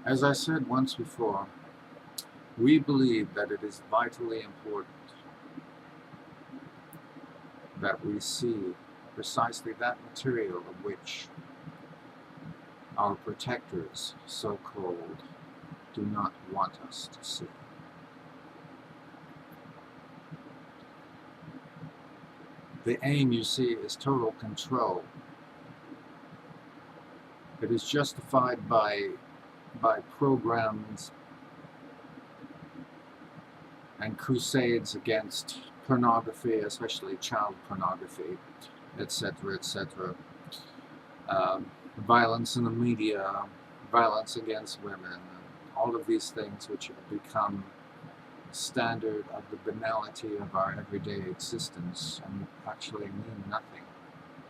As I said once before, we believe that it is vitally important that we see precisely that material of which our protectors, so-called, do not want us to see. The aim, you see, is total control. It is justified by programs and crusades against pornography, especially child pornography, etc., etc. Violence in the media, violence against women, all of these things which have become standard of the banality of our everyday existence and actually mean nothing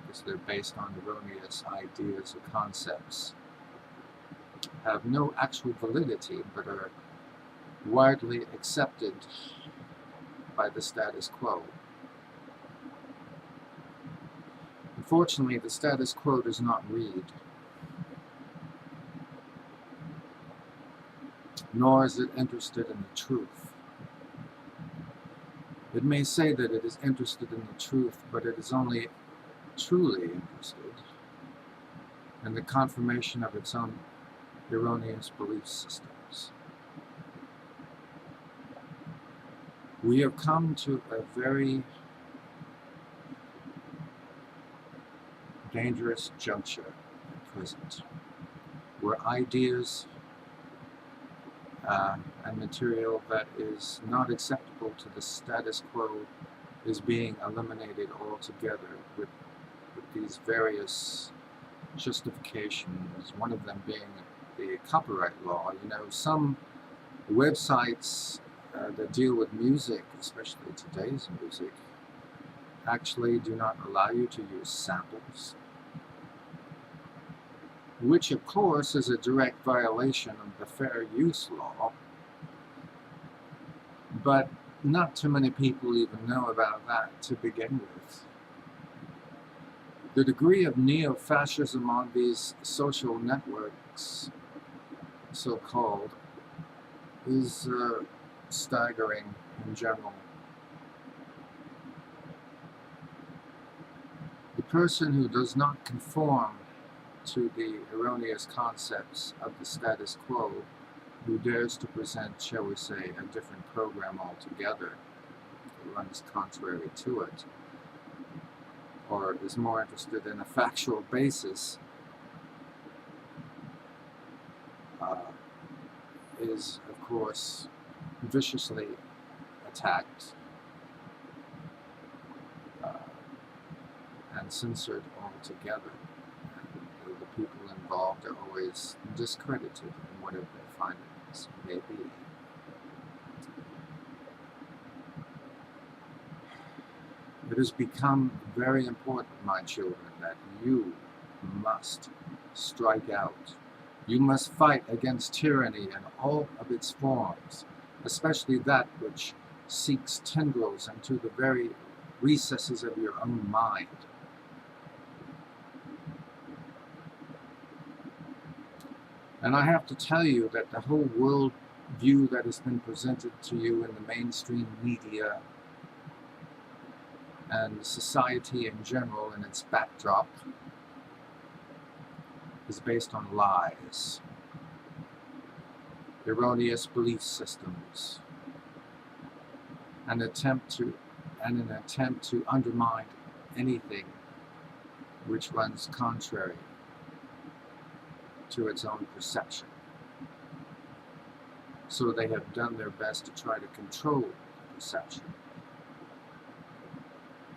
because they're based on erroneous ideas or concepts, have no actual validity but are widely accepted by the status quo. Unfortunately, the status quo does not read, nor is it interested in the truth. It may say that it is interested in the truth, but it is only truly interested in the confirmation of its own erroneous belief systems. We have come to a very dangerous juncture at present, where ideas and material that is not acceptable to the status quo is being eliminated altogether with these various justifications, one of them being the copyright law. You know, some websites that deal with music, especially today's music, actually do not allow you to use samples, which of course is a direct violation of the fair use law, but not too many people even know about that to begin with. The degree of neo-fascism on these social networks, so-called, is staggering in general. The person who does not conform to the erroneous concepts of the status quo, who dares to present, shall we say, a different program altogether, that runs contrary to it, or is more interested in a factual basis, is, of course, viciously attacked and censored altogether. And the people involved are always discredited in whatever their findings may be. It has become very important, my children, that you must strike out. You must fight against tyranny in all of its forms, especially that which seeks tendrils into the very recesses of your own mind. And I have to tell you that the whole world view that has been presented to you in the mainstream media and society in general in its backdrop is based on lies, erroneous belief systems, an attempt to undermine anything which runs contrary to its own perception. So they have done their best to try to control the perception.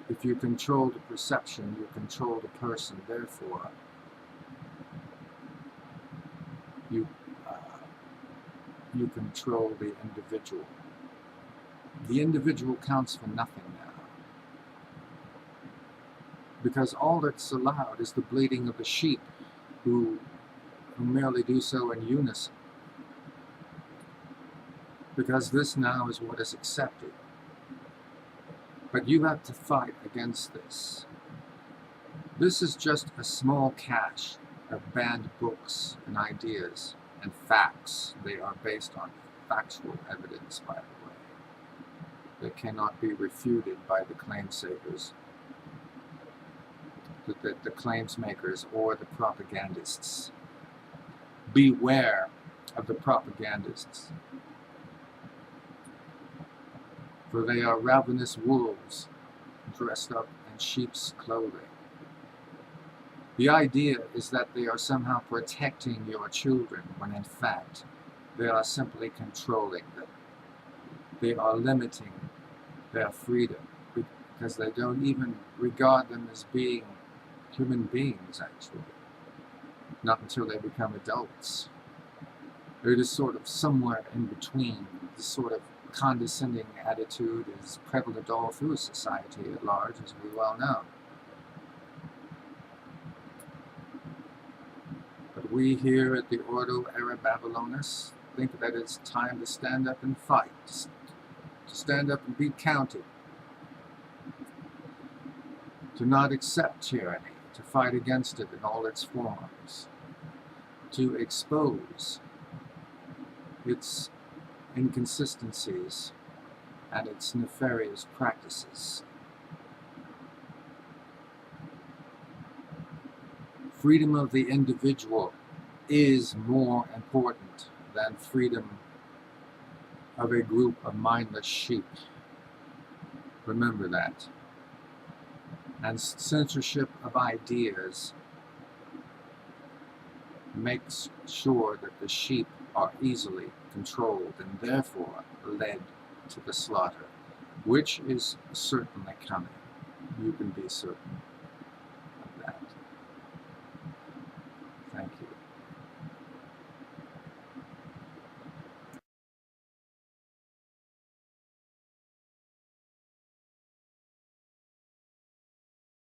If you control the perception, you control the person. Therefore, you control the individual. The individual counts for nothing now, because all that's allowed is the bleating of the sheep, who merely do so in unison, because this now is what is accepted. But you have to fight against this. This is just a small cache of banned books and ideas and facts. They are based on factual evidence, by the way. They cannot be refuted by the claimsakers, the claims makers, or the propagandists. Beware of the propagandists, for they are ravenous wolves dressed up in sheep's clothing. The idea is that they are somehow protecting your children, when in fact they are simply controlling them. They are limiting their freedom, because they don't even regard them as being human beings, actually. Not until they become adults. They're just sort of somewhere in between. This sort of condescending attitude is prevalent all through society at large, as we well know. But we here at the Ordo Arababylonus think that it's time to stand up and fight, to stand up and be counted, to not accept tyranny, to fight against it in all its forms, to expose its inconsistencies and its nefarious practices. Freedom of the individual is more important than freedom of a group of mindless sheep. Remember that. And censorship of ideas makes sure that the sheep are easily controlled and therefore led to the slaughter, which is certainly coming. You can be certain.